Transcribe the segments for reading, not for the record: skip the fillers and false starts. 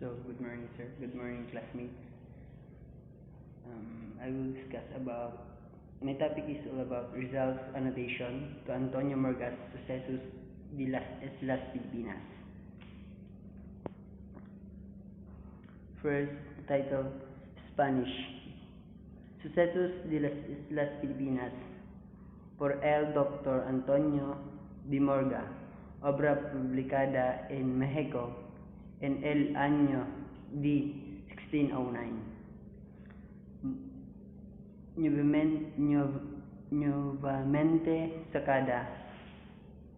So, good morning, sir. Good morning, classmates. I will discuss about, my topic is all about Rizal's annotation to Antonio Morga's Socesos de las Islas Filipinas. First, title, Spanish. Sucesos de las Islas Filipinas por el Dr. Antonio de Morga, obra publicada en México en el año de 1609. Nuevamente sacada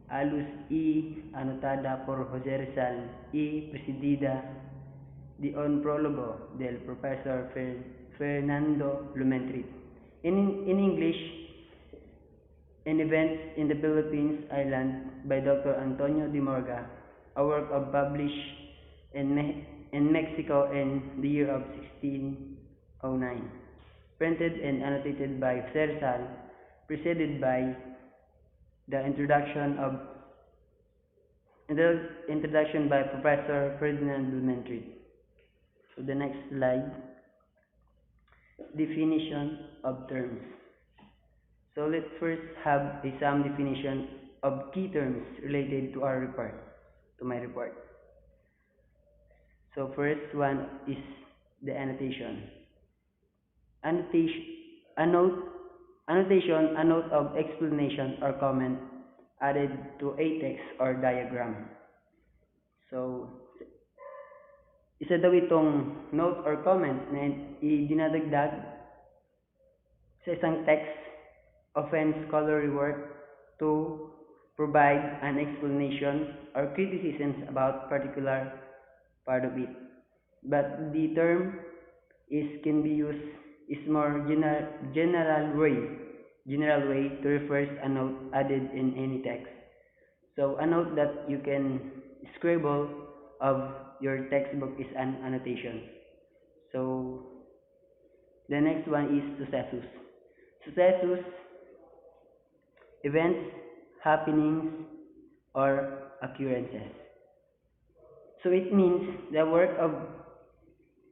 a luz y anotada por José Rizal y precedida de un prólogo del profesor Fernando Lumentri. In English, an event in the Philippines island by Dr. Antonio de Morga, a work of published in Mexico in the year of 1609, printed and annotated by Rizal, preceded by the introduction by Professor Ferdinand Lumentri. So the next slide, definition of terms. So let's first have some definition of key terms related to my report. So first one is the annotation. Annotation, a note of explanation or comment added to a text or diagram. So, isa daw itong note or comment na dinadagdag sa isang text often scholarly work to provide an explanation or criticisms about particular part of it. But the term can be used is more general way to refer a note added in any text. So a note that you can scribble of your textbook is an annotation. So the next one is Socesos. Socesos, events, happenings, or occurrences. So it means the work of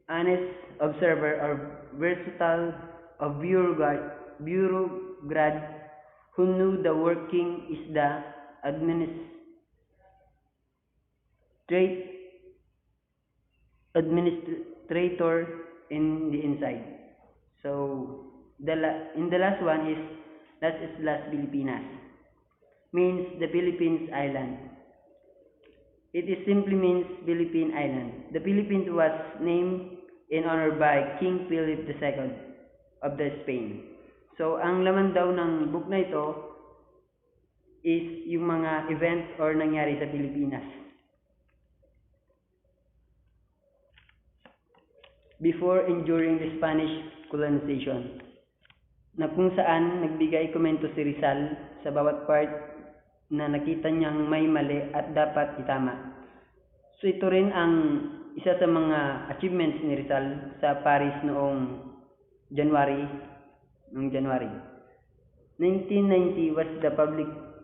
honest observer or versatile of bureaucrat who knew the working is the administrator in the inside. So in the last one is Las Islas Filipinas, means the Philippines island. It simply means Philippine island. The Philippines was named in honor by King Philip II of the Spain. So ang laman daw ng book na ito is yung mga events or nangyari sa Pilipinas before and during the Spanish colonization, na kung saan nagbigay komento si Rizal sa bawat part na nakita niyang may mali at dapat itama. So ito rin ang isa sa mga achievements ni Rizal sa Paris noong January. 1990 was the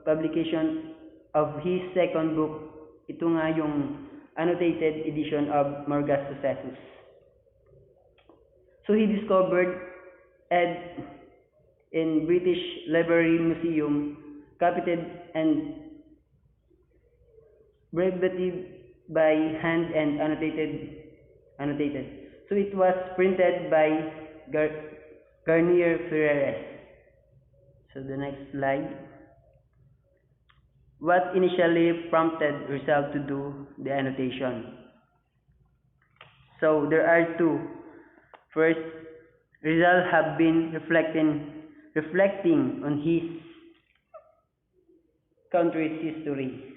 publication of his second book. Ito nga yung annotated edition of Morga's Socesos. So he discovered in British Library Museum, copied and brevetted by hand and annotated. So it was printed by Garnier Ferreres. So the next slide. What initially prompted Rizal to do the annotation? So there are two. First, Rizal have been reflecting on his country's history.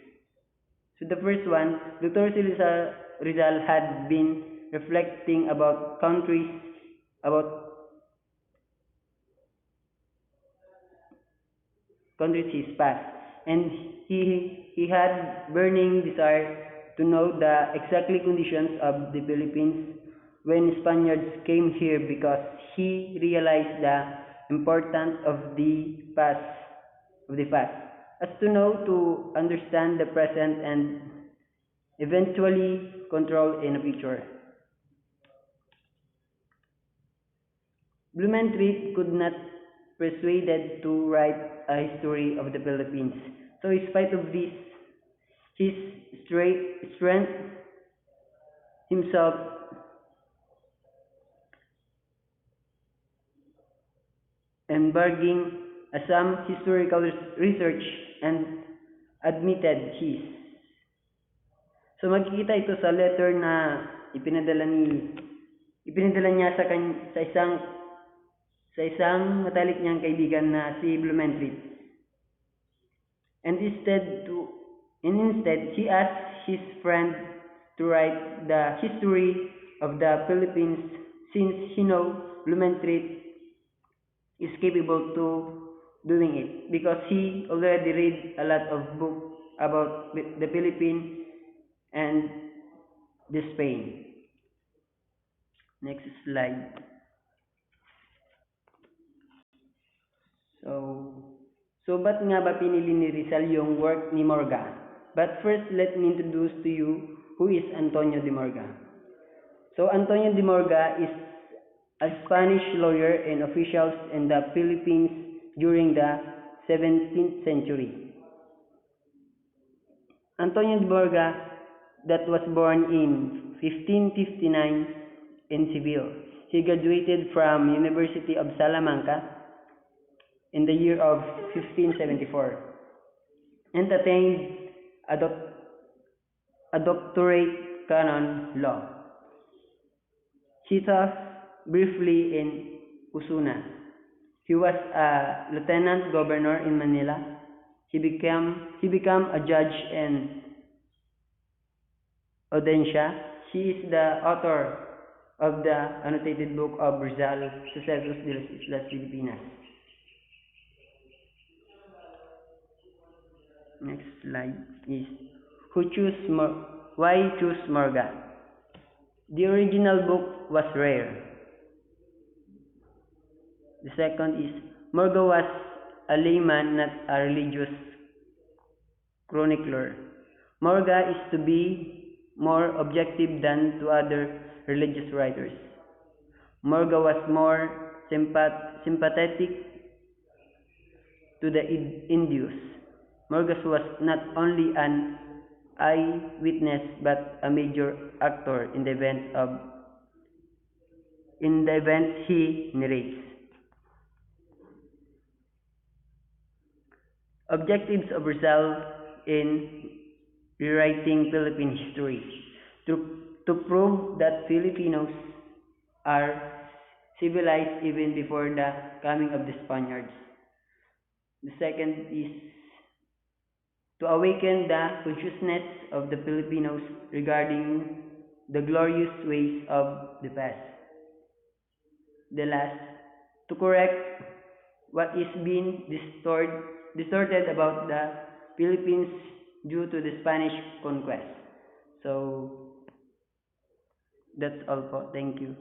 So the first one, Dr. Rizal had been reflecting about countries his past, and he had burning desire to know the exactly conditions of the Philippines when Spaniards came here, because he realized the importance of the past, as to know to understand the present and eventually control in the future. Blumentritt could not persuaded to write a history of the Philippines. So in spite of this, his strength himself embarking some historical research and admitted his. So makikita ito sa letter na ipinadala niya sa isang matalik niyang kaibigan na si Blumentritt. And instead he asked his friend to write the history of the Philippines since he know Blumentritt is capable to doing it because he already read a lot of books about the Philippines and the Spain. Next slide. So ba't nga ba pinili ni Rizal yung work ni Morga? But first, let me introduce to you who is Antonio de Morga. So Antonio de Morga is a Spanish lawyer and officials in the Philippines during the 17th century. Antonio de Morga that was born in 1559 in Seville. He graduated from University of Salamanca in the year of 1574 and attained a doctorate canon law. He taught briefly in Usuna. He was a lieutenant governor in Manila. He became a judge in Audiencia. He is the author of the annotated book of Rizal, Socesos de las Islas, Filipinas. Next slide is why choose Morga? The original book was rare. The second is Morga was a layman, not a religious chronicler. Morga is to be more objective than to other religious writers. Morga was more sympathetic to the Indians. Morga was not only an eyewitness but a major actor in the events he narrates. Objectives of Rizal in rewriting Philippine history to prove that Filipinos are civilized even before the coming of the Spaniards. The second is to awaken the consciousness of the Filipinos regarding the glorious ways of the past. The last, to correct what is being distorted about the Philippines due to the Spanish conquest. So, that's all po. Thank you.